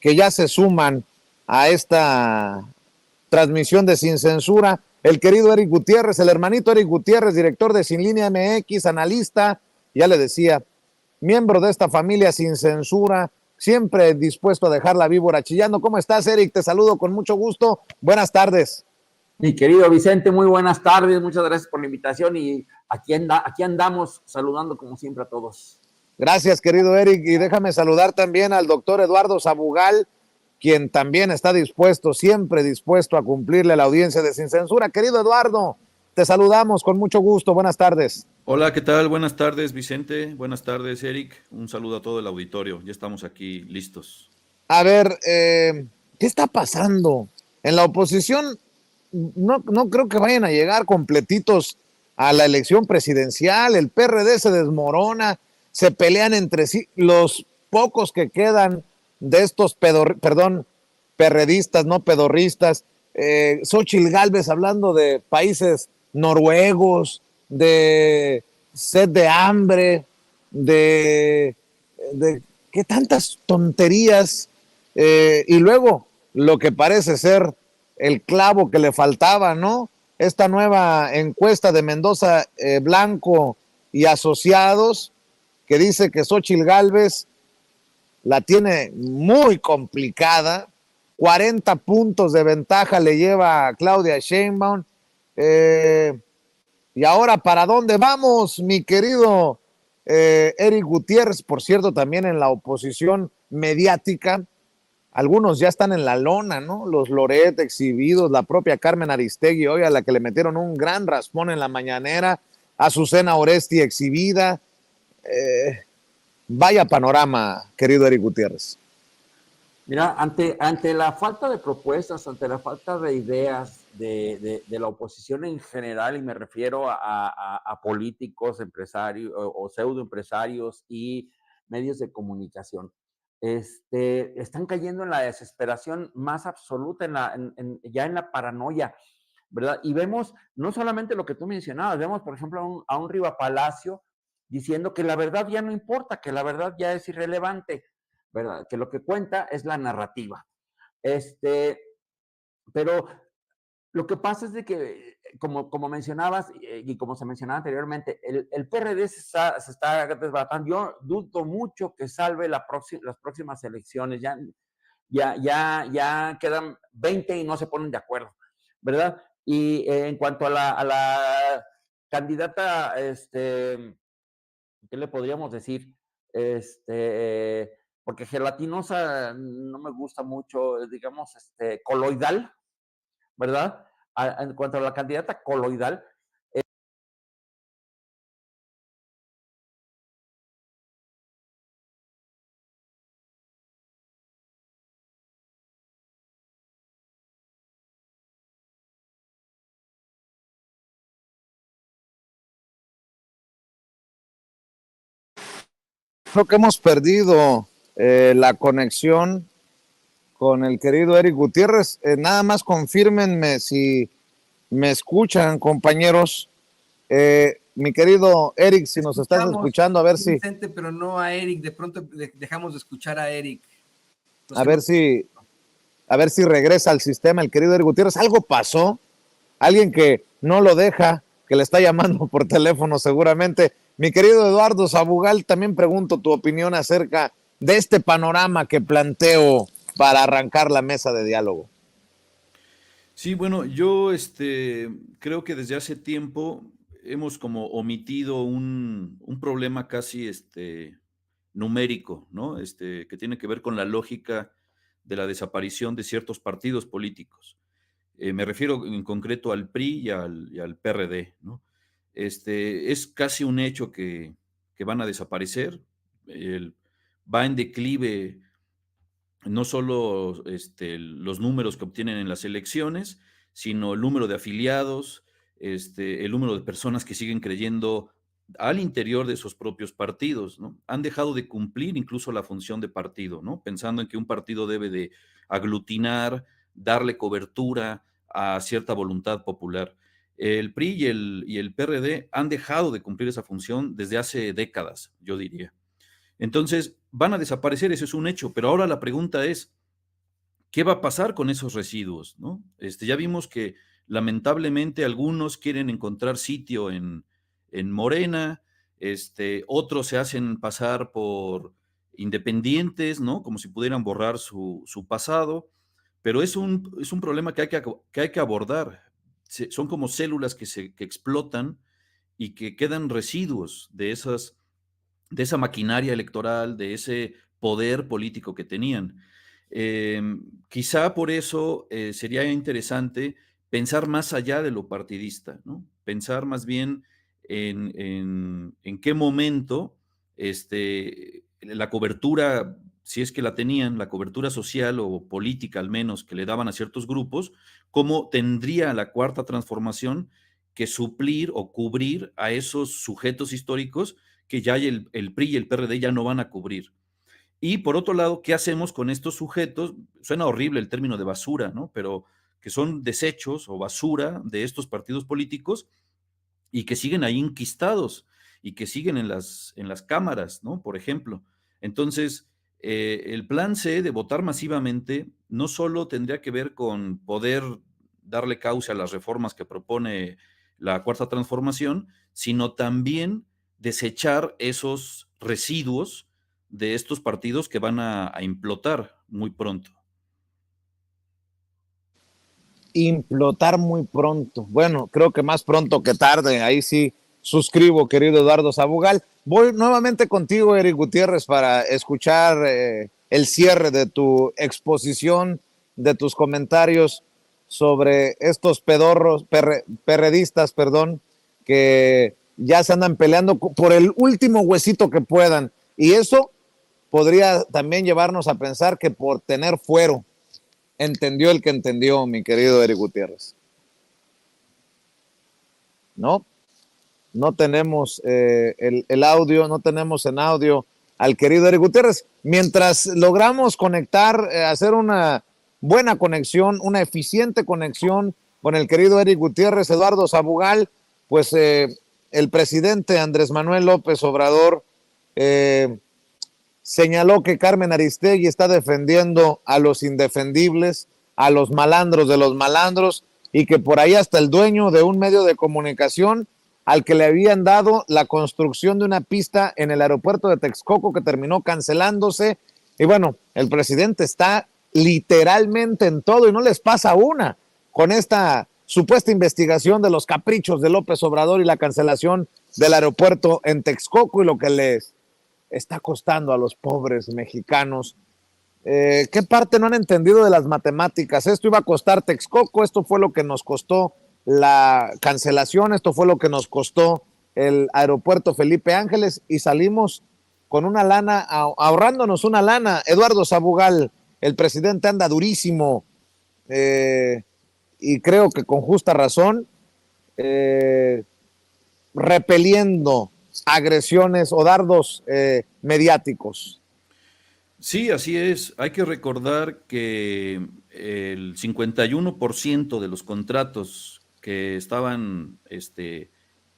que ya se suman a esta transmisión de Sin Censura. El querido Eric Gutiérrez, el hermanito Eric Gutiérrez, director de Sin Línea MX, analista, ya le decía, miembro de esta familia Sin Censura, siempre dispuesto a dejar la víbora chillando. ¿Cómo estás, Eric? Te saludo con mucho gusto. Buenas tardes. Mi querido Vicente, muy buenas tardes, muchas gracias por la invitación y aquí andamos saludando como siempre a todos. Gracias, querido Eric, y déjame saludar también al doctor Eduardo Sabugal, quien también está dispuesto, siempre dispuesto a cumplirle a la audiencia de Sin Censura. Querido Eduardo, te saludamos con mucho gusto. Buenas tardes. Hola, ¿qué tal? Buenas tardes, Vicente. Buenas tardes, Eric. Un saludo a todo el auditorio. Ya estamos aquí listos. A ver, ¿qué está pasando? En la oposición no creo que vayan a llegar completitos a la elección presidencial. El PRD se desmorona, se pelean entre sí. Los pocos que quedan de estos perredistas, no pedorristas, Xóchitl Gálvez hablando de países noruegos, de sed de hambre, de qué tantas tonterías, y luego lo que parece ser el clavo que le faltaba, ¿no? Esta nueva encuesta de Mendoza Blanco y Asociados, que dice que Xóchitl Gálvez la tiene muy complicada, 40 puntos de ventaja le lleva a Claudia Sheinbaum. Y ahora, ¿para dónde vamos, mi querido Eric Gutiérrez? Por cierto, también en la oposición mediática, algunos ya están en la lona, ¿no? Los Loret exhibidos, la propia Carmen Aristegui, hoy a la que le metieron un gran raspón en la mañanera, Azucena Oresti exhibida. Vaya panorama, querido Eric Gutiérrez. Mira, ante la falta de propuestas, ante la falta de ideas de la oposición en general, y me refiero a políticos, empresarios o pseudoempresarios y medios de comunicación, están cayendo en la desesperación más absoluta, ya en la paranoia, ¿verdad? Y vemos no solamente lo que tú mencionabas, vemos, por ejemplo, a un Riva Palacio diciendo que la verdad ya no importa, que la verdad ya es irrelevante, ¿verdad? Que lo que cuenta es la narrativa. Pero lo que pasa es de que, como mencionabas y como se mencionaba anteriormente, el PRD se está desbaratando. Yo dudo mucho que salve las próximas elecciones. Ya quedan 20 y no se ponen de acuerdo, ¿verdad? Y en cuanto a la candidata, ¿qué le podríamos decir? Porque gelatinosa no me gusta mucho, digamos, coloidal, ¿verdad? En cuanto a la candidata coloidal, Creo que hemos perdido la conexión con el querido Eric Gutiérrez. Nada más confírmenme si me escuchan, compañeros. Mi querido Eric, si nos estás escuchando, a ver si... Vicente, pero no a Eric, de pronto dejamos de escuchar a Eric. A ver si regresa al sistema el querido Eric Gutiérrez. Algo pasó, alguien que no lo deja, que le está llamando por teléfono seguramente. Mi querido Eduardo Sabugal, también pregunto tu opinión acerca de este panorama que planteo para arrancar la mesa de diálogo. Sí, bueno, yo creo que desde hace tiempo hemos como omitido un problema casi numérico, ¿no? Que tiene que ver con la lógica de la desaparición de ciertos partidos políticos. Me refiero en concreto al PRI y al PRD, ¿no? Es casi un hecho que van a desaparecer. Va en declive no solo los números que obtienen en las elecciones, sino el número de afiliados, el número de personas que siguen creyendo al interior de sus propios partidos, ¿no? Han dejado de cumplir incluso la función de partido, ¿no? Pensando en que un partido debe de aglutinar, darle cobertura a cierta voluntad popular. El PRI y el PRD han dejado de cumplir esa función desde hace décadas, yo diría. Entonces, van a desaparecer, eso es un hecho, pero ahora la pregunta es, ¿qué va a pasar con esos residuos, ¿no? Ya vimos que lamentablemente algunos quieren encontrar sitio en Morena, otros se hacen pasar por independientes, ¿no? Como si pudieran borrar su pasado, pero es un problema que hay que abordar. Son como células que explotan y que quedan residuos de esa maquinaria electoral, de ese poder político que tenían. Quizá por eso sería interesante pensar más allá de lo partidista, ¿no? Pensar más bien en qué momento la cobertura, si es que la tenían, la cobertura social o política al menos que le daban a ciertos grupos, cómo tendría la cuarta transformación que suplir o cubrir a esos sujetos históricos que ya el PRI y el PRD ya no van a cubrir. Y por otro lado, ¿qué hacemos con estos sujetos? Suena horrible el término de basura, ¿no? Pero que son desechos o basura de estos partidos políticos y que siguen ahí inquistados y que siguen en las cámaras, ¿no? Por ejemplo. Entonces, el plan C de votar masivamente no solo tendría que ver con poder darle cauce a las reformas que propone la Cuarta Transformación, sino también desechar esos residuos de estos partidos que van a implotar muy pronto. Implotar muy pronto. Bueno, creo que más pronto que tarde. Ahí sí suscribo, querido Eduardo Sabugal. Voy nuevamente contigo, Eric Gutiérrez, para escuchar el cierre de tu exposición, de tus comentarios sobre estos pedorros, perredistas, perdón, que ya se andan peleando por el último huesito que puedan. Y eso podría también llevarnos a pensar que por tener fuero, entendió el que entendió, mi querido Eric Gutiérrez. No, no tenemos el audio, no tenemos en audio al querido Eric Gutiérrez. Mientras logramos conectar, hacer una buena conexión, una eficiente conexión con el querido Eric Gutiérrez, Eduardo Sabugal, pues el presidente Andrés Manuel López Obrador señaló que Carmen Aristegui está defendiendo a los indefendibles, a los malandros de los malandros, y que por ahí hasta el dueño de un medio de comunicación al que le habían dado la construcción de una pista en el aeropuerto de Texcoco que terminó cancelándose. Y bueno, el presidente está literalmente en todo y no les pasa una con esta supuesta investigación de los caprichos de López Obrador y la cancelación del aeropuerto en Texcoco y lo que les está costando a los pobres mexicanos. ¿Qué parte no han entendido de las matemáticas? Esto iba a costar Texcoco, esto fue lo que nos costó la cancelación, esto fue lo que nos costó el aeropuerto Felipe Ángeles y salimos con una lana, ahorrándonos una lana. Eduardo Sabugal, el presidente anda durísimo y creo que con justa razón, repeliendo agresiones o dardos mediáticos. Sí, así es. Hay que recordar que el 51% de los contratos que estaban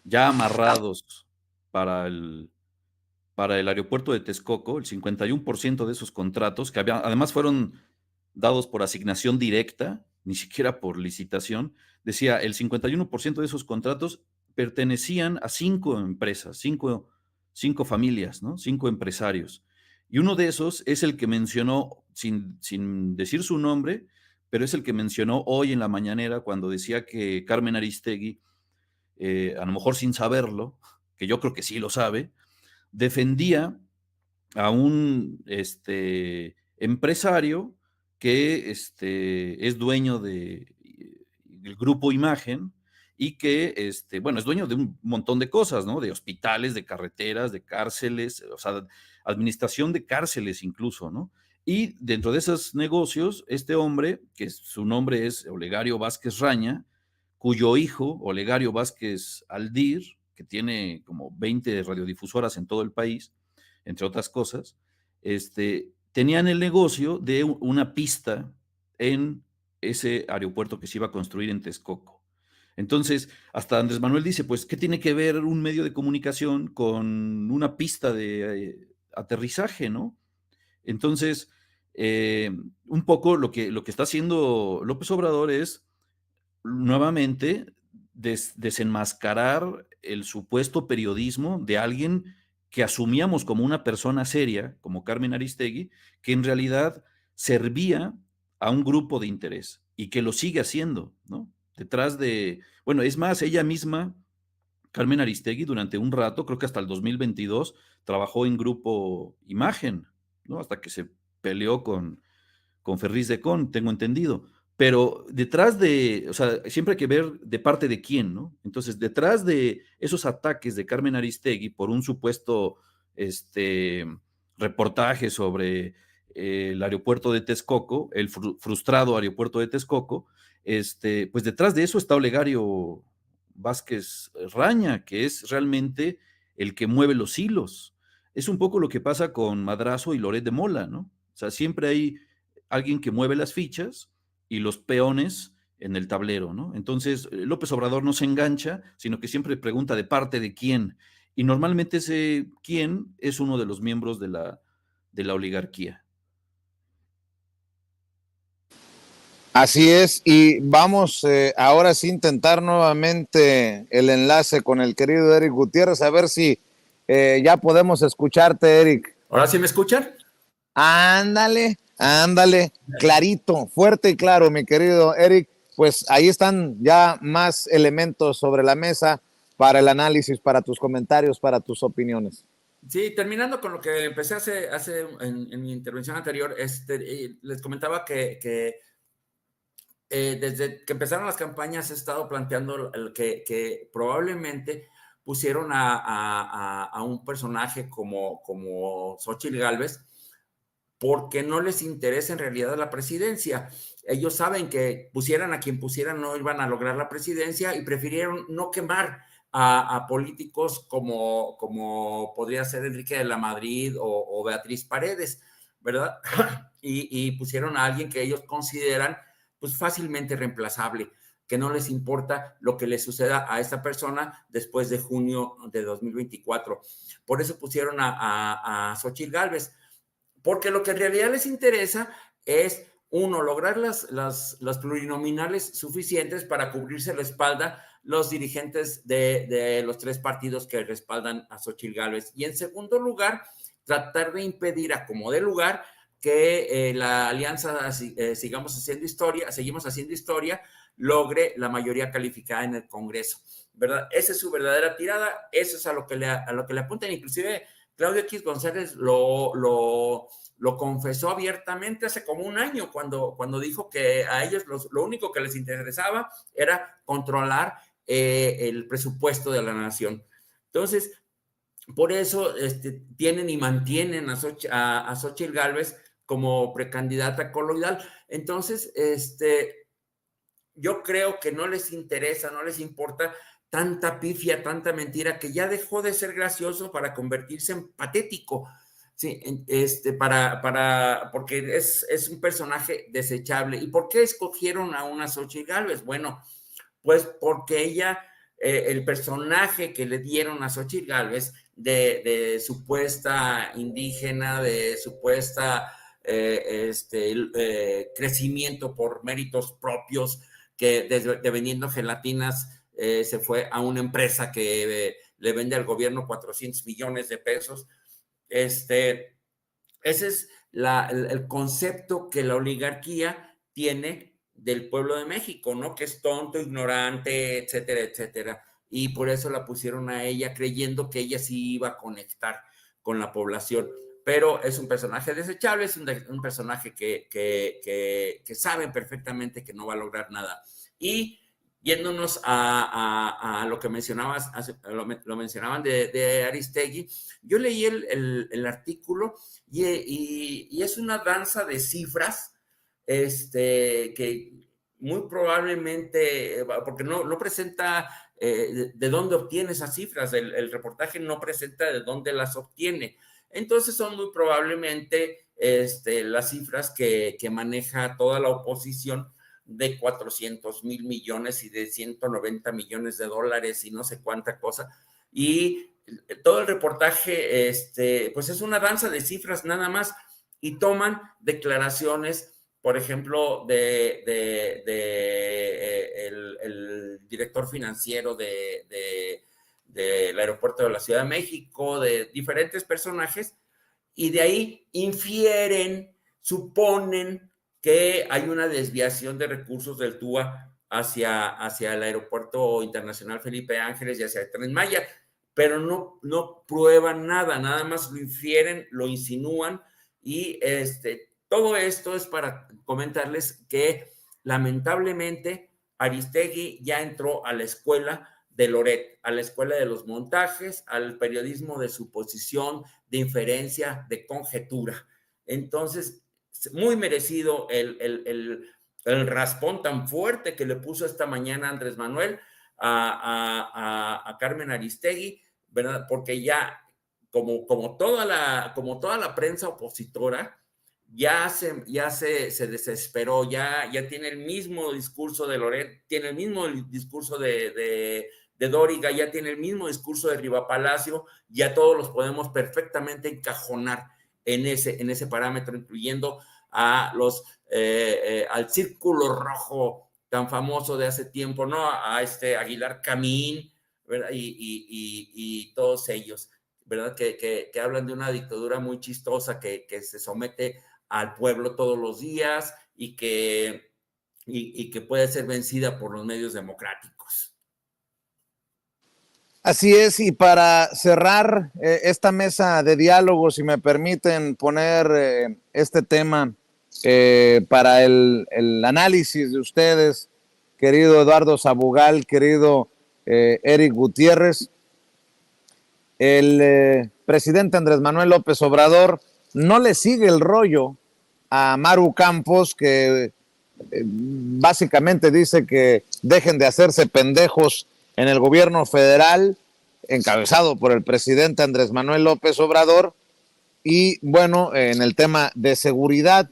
ya amarrados para el aeropuerto de Texcoco, el 51% de esos contratos, que además fueron dados por asignación directa, ni siquiera por licitación, decía, el 51% de esos contratos pertenecían a 5 empresas, cinco familias, ¿no? 5 empresarios. Y uno de esos es el que mencionó, sin decir su nombre, pero es el que mencionó hoy en la mañanera cuando decía que Carmen Aristegui, a lo mejor sin saberlo, que yo creo que sí lo sabe, defendía a un empresario que es dueño del Grupo Imagen y que, bueno, es dueño de un montón de cosas, ¿no? De hospitales, de carreteras, de cárceles, o sea, administración de cárceles incluso, ¿no? Y dentro de esos negocios, este hombre, que su nombre es Olegario Vázquez Raña, cuyo hijo, Olegario Vázquez Aldir, que tiene como 20 radiodifusoras en todo el país, entre otras cosas, tenían el negocio de una pista en ese aeropuerto que se iba a construir en Texcoco. Entonces, hasta Andrés Manuel dice, pues, ¿qué tiene que ver un medio de comunicación con una pista de aterrizaje, no? Entonces, un poco lo que está haciendo López Obrador es nuevamente desenmascarar el supuesto periodismo de alguien que asumíamos como una persona seria, como Carmen Aristegui, que en realidad servía a un grupo de interés y que lo sigue haciendo, ¿no? Detrás de, bueno, es más, ella misma, Carmen Aristegui, durante un rato, creo que hasta el 2022, trabajó en Grupo Imagen, ¿no? Hasta que se peleó con Ferriz de Con, tengo entendido. Pero detrás de, o sea, siempre hay que ver de parte de quién, ¿no? Entonces, detrás de esos ataques de Carmen Aristegui por un supuesto reportaje sobre el aeropuerto de Texcoco, el frustrado aeropuerto de Texcoco, pues detrás de eso está Olegario Vázquez Raña, que es realmente el que mueve los hilos. Es un poco lo que pasa con Madrazo y Loret de Mola, ¿no? O sea, siempre hay alguien que mueve las fichas y los peones en el tablero, ¿no? Entonces, López Obrador no se engancha, sino que siempre pregunta de parte de quién. Y normalmente ese quién es uno de los miembros de la oligarquía. Así es, y vamos ahora sí intentar nuevamente el enlace con el querido Eric Gutiérrez, a ver si ya podemos escucharte, Eric. ¿Ahora sí me escuchan? Ándale, ándale, clarito, fuerte y claro, mi querido Eric. Pues ahí están ya más elementos sobre la mesa para el análisis, para tus comentarios, para tus opiniones. Sí, terminando con lo que empecé en mi intervención anterior, les comentaba que desde que empezaron las campañas he estado planteando que probablemente pusieron a un personaje como Xóchitl Gálvez porque no les interesa en realidad la presidencia. Ellos saben que pusieran a quien pusieran no iban a lograr la presidencia y prefirieron no quemar a políticos como podría ser Enrique de la Madrid o Beatriz Paredes, ¿verdad? Y pusieron a alguien que ellos consideran pues fácilmente reemplazable, que no les importa lo que le suceda a esta persona después de junio de 2024. Por eso pusieron a Xóchitl Gálvez, porque lo que en realidad les interesa es, uno, lograr las plurinominales suficientes para cubrirse la espalda los dirigentes de los tres partidos que respaldan a Xóchitl Gálvez. Y en segundo lugar, tratar de impedir a como de lugar que la alianza seguimos haciendo historia, logre la mayoría calificada en el Congreso, ¿verdad? Esa es su verdadera tirada, eso es a lo que le apuntan. Inclusive Claudio X González lo confesó abiertamente hace como un año cuando dijo que a ellos lo único que les interesaba era controlar el presupuesto de la nación. Entonces, por eso tienen y mantienen a Xóchitl Gálvez como precandidata coloidal. Entonces, yo creo que no les interesa, no les importa tanta pifia, tanta mentira, que ya dejó de ser gracioso para convertirse en patético. Sí, porque es un personaje desechable. ¿Y por qué escogieron a una Xóchitl Gálvez? Bueno, pues porque ella, el personaje que le dieron a Xóchitl Gálvez de supuesta indígena, de supuesta crecimiento por méritos propios, que de vendiendo gelatinas se fue a una empresa que le vende al gobierno 400 millones de pesos. Ese es el concepto que la oligarquía tiene del pueblo de México, ¿no? Que es tonto, ignorante, etcétera, etcétera. Y por eso la pusieron a ella creyendo que ella sí iba a conectar con la población. Pero es un personaje desechable, es un personaje que saben perfectamente que no va a lograr nada. Y yéndonos a lo que mencionabas, lo mencionaban de Aristegui, yo leí el artículo y es una danza de cifras, que muy probablemente, porque no presenta de dónde obtiene esas cifras, el reportaje no presenta de dónde las obtiene. Entonces son muy probablemente las cifras que maneja toda la oposición, de 400,000 millones y de 190 millones de dólares y no sé cuánta cosa. Y todo el reportaje, pues es una danza de cifras nada más. y toman declaraciones, por ejemplo, el director financiero del aeropuerto de la Ciudad de México, de diferentes personajes, y de ahí infieren, suponen que hay una desviación de recursos del TUA hacia el Aeropuerto Internacional Felipe Ángeles y hacia el Tren Maya, pero no prueban nada, nada más lo infieren, lo insinúan, y todo esto es para comentarles que lamentablemente Aristegui ya entró a la escuela de Loret, a la escuela de los montajes, al periodismo de suposición, de inferencia, de conjetura. Entonces, muy merecido el raspón tan fuerte que le puso esta mañana Andrés Manuel a Carmen Aristegui, ¿verdad? Porque ya, como toda la prensa opositora, ya se desesperó, ya tiene el mismo discurso de Loret, tiene el mismo discurso de Dóriga, ya tiene el mismo discurso de Riva Palacio, ya todos los podemos perfectamente encajonar en ese parámetro, incluyendo al círculo rojo tan famoso de hace tiempo, ¿no? A Aguilar Camín, ¿verdad? Y todos ellos, ¿verdad? Que hablan de una dictadura muy chistosa que se somete al pueblo todos los días y que puede ser vencida por los medios democráticos. Así es, y para cerrar esta mesa de diálogo, si me permiten poner este tema para el análisis de ustedes, querido Eduardo Sabugal, querido Eric Gutiérrez, el presidente Andrés Manuel López Obrador no le sigue el rollo a Maru Campos, que básicamente dice que dejen de hacerse pendejos en el gobierno federal, encabezado por el presidente Andrés Manuel López Obrador. Y bueno, en el tema de seguridad,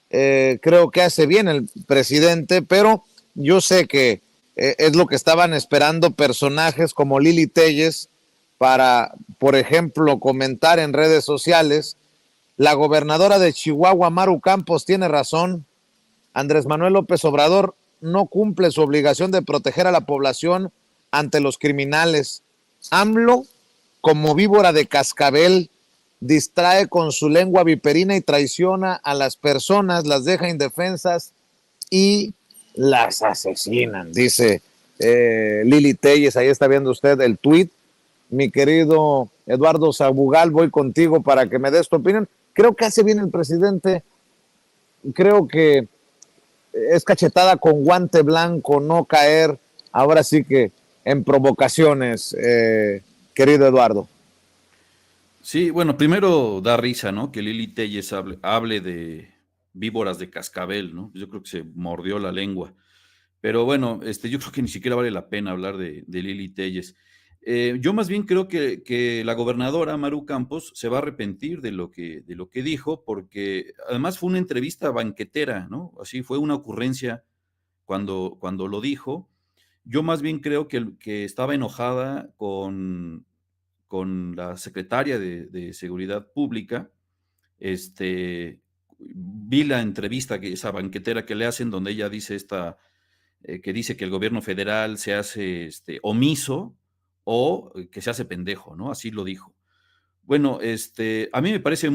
creo que hace bien el presidente, pero yo sé que es lo que estaban esperando personajes como Lili Téllez para, por ejemplo, comentar en redes sociales: la gobernadora de Chihuahua, Maru Campos, tiene razón. Andrés Manuel López Obrador no cumple su obligación de proteger a la población ante los criminales. AMLO, como víbora de cascabel, distrae con su lengua viperina y traiciona a las personas, las deja indefensas y las asesinan, dice Lili Téllez. Ahí está viendo usted el tuit. Mi querido Eduardo Sabugal, voy contigo para que me des tu opinión. Creo que hace bien el presidente, creo que es cachetada con guante blanco no caer ahora sí que en provocaciones, querido Eduardo. Sí, bueno, primero da risa, ¿no? Que Lili Téllez hable de víboras de cascabel, ¿no? Yo creo que se mordió la lengua. Pero bueno, yo creo que ni siquiera vale la pena hablar de Lili Téllez. Yo más bien creo que la gobernadora Maru Campos se va a arrepentir de lo que dijo, porque además fue una entrevista banquetera, ¿no? Así fue una ocurrencia cuando lo dijo. Yo más bien creo que estaba enojada con la secretaria de Seguridad Pública. Vi la entrevista, esa banquetera que le hacen, donde ella dice que dice que el gobierno federal se hace omiso o que se hace pendejo, ¿no? Así lo dijo. Bueno, a mí me parece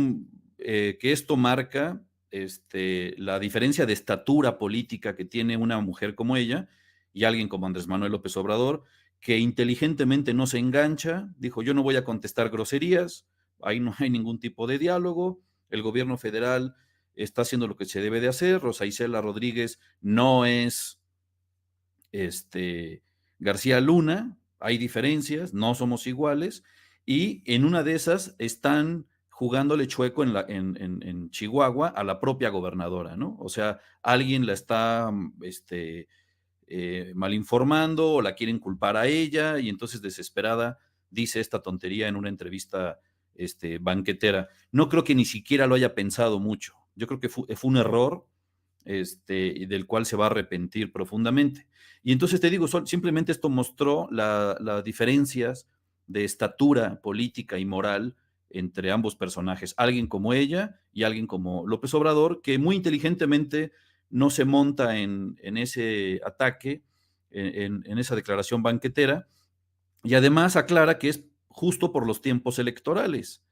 que esto marca la diferencia de estatura política que tiene una mujer como ella y alguien como Andrés Manuel López Obrador, que inteligentemente no se engancha, dijo: yo no voy a contestar groserías, ahí no hay ningún tipo de diálogo, el gobierno federal está haciendo lo que se debe de hacer, Rosa Isela Rodríguez no es García Luna, hay diferencias, no somos iguales, y en una de esas están jugándole chueco en Chihuahua a la propia gobernadora, ¿no? O sea, alguien la está mal informando o la quieren culpar a ella, y entonces desesperada dice esta tontería en una entrevista banquetera. No creo que ni siquiera lo haya pensado mucho. Yo creo que fue un error del cual se va a arrepentir profundamente. Y entonces te digo, simplemente esto mostró las diferencias de estatura política y moral entre ambos personajes, alguien como ella y alguien como López Obrador, que muy inteligentemente no se monta en ese ataque, en esa declaración banquetera, y además aclara que es justo por los tiempos electorales,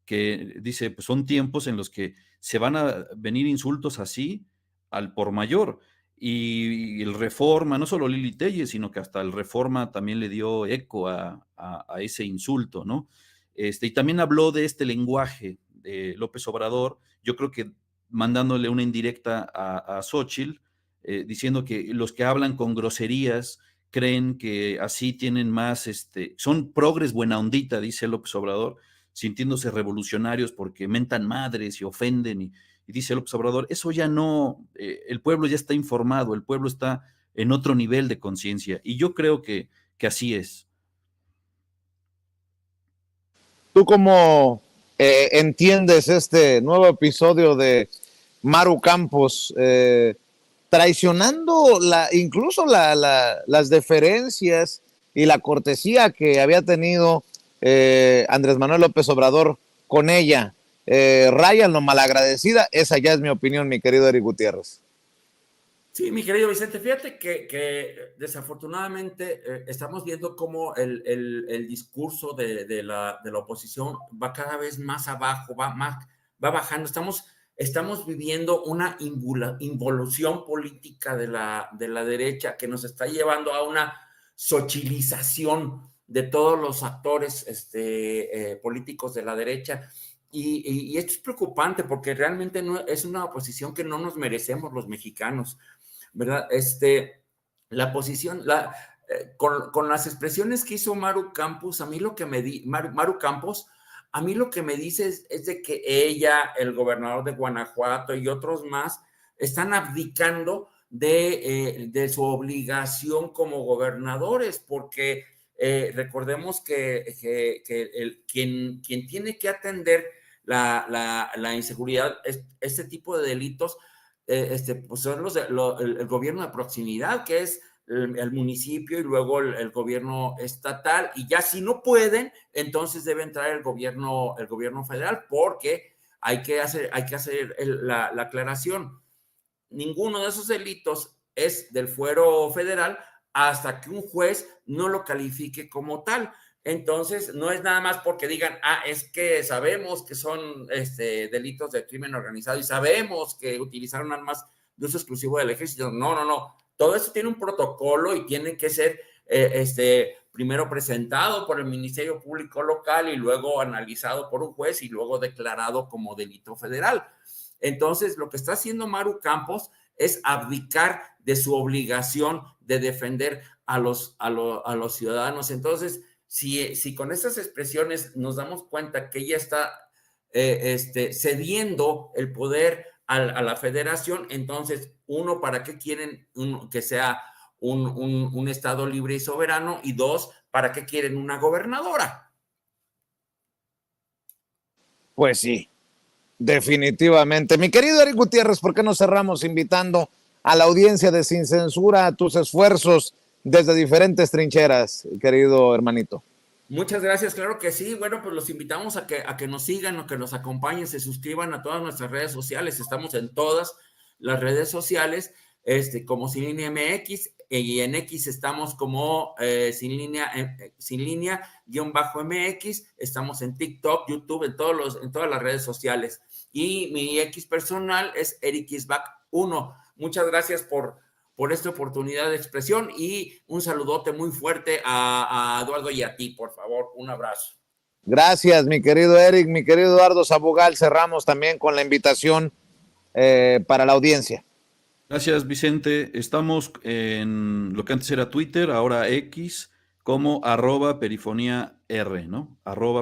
que dice, pues son tiempos en los que se van a venir insultos así al por mayor. Y el Reforma, no solo Lili Telles, sino que hasta el Reforma también le dio eco a ese insulto, ¿no? Y también habló de este lenguaje de López Obrador, yo creo que mandándole una indirecta a Xóchitl, diciendo que los que hablan con groserías creen que así tienen más, son progres buena ondita, dice López Obrador, sintiéndose revolucionarios porque mentan madres y ofenden, y dice López Obrador, eso ya no, el pueblo ya está informado, el pueblo está en otro nivel de conciencia, y yo creo que así es. ¿Tú cómo entiendes este nuevo episodio de Maru Campos traicionando incluso las deferencias y la cortesía que había tenido Andrés Manuel López Obrador con ella? Raya en lo malagradecida, esa ya es mi opinión, mi querido Eric Gutiérrez. Sí, mi querido Vicente, fíjate que desafortunadamente estamos viendo cómo el discurso de la oposición va cada vez más abajo, va bajando. Estamos viviendo una involución política de la derecha que nos está llevando a una xochilización de todos los actores políticos de la derecha. Y esto es preocupante porque realmente no, es una oposición que no nos merecemos los mexicanos, ¿verdad? La posición, con las expresiones que hizo Maru Campos, a mí lo que Maru Campos, a mí lo que me dice es de que ella, el gobernador de Guanajuato y otros más están abdicando de su obligación como gobernadores, porque recordemos que quien tiene que atender la inseguridad, este tipo de delitos, pues son el gobierno de proximidad, que es el municipio, y luego el gobierno estatal, y ya si no pueden, entonces debe entrar el gobierno federal, porque hay que hacer la aclaración. Ninguno de esos delitos es del fuero federal hasta que un juez no lo califique como tal. Entonces, no es nada más porque digan, es que sabemos que son delitos de crimen organizado y sabemos que utilizaron armas de uso exclusivo del ejército. No. Todo eso tiene un protocolo y tiene que ser primero presentado por el Ministerio Público local y luego analizado por un juez y luego declarado como delito federal. Entonces, lo que está haciendo Maru Campos es abdicar de su obligación de defender a los ciudadanos. Entonces, si con estas expresiones nos damos cuenta que ella está cediendo el poder a la federación, entonces, uno, ¿para qué quieren que sea un estado libre y soberano? Y dos, ¿para qué quieren una gobernadora? Pues sí, definitivamente. Mi querido Eric Gutiérrez, ¿por qué no cerramos invitando a la audiencia de Sin Censura a tus esfuerzos desde diferentes trincheras, querido hermanito? Muchas gracias, claro que sí. Bueno, pues los invitamos a que nos sigan o que nos acompañen, se suscriban a todas nuestras redes sociales. Estamos en todas las redes sociales, como Sin Línea MX, y en X estamos como Sin Línea _MX. Estamos en TikTok, YouTube, en todas las redes sociales. Y mi X personal es EricIsback1. Muchas gracias por esta oportunidad de expresión y un saludote muy fuerte a Eduardo y a ti, por favor, un abrazo. Gracias, mi querido Eric, mi querido Eduardo Sabugal. Cerramos también con la invitación para la audiencia. Gracias, Vicente. Estamos en lo que antes era Twitter, ahora X, como @perifonia_R, ¿no?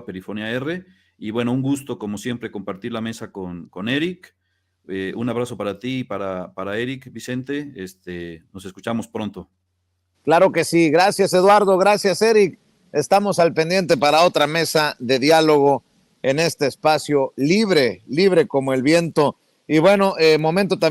@perifonia_R. Y bueno, un gusto, como siempre, compartir la mesa con Eric. Un abrazo para ti y para Eric, Vicente. Nos escuchamos pronto. Claro que sí. Gracias, Eduardo. Gracias, Eric. Estamos al pendiente para otra mesa de diálogo en este espacio libre como el viento. Y bueno, momento también.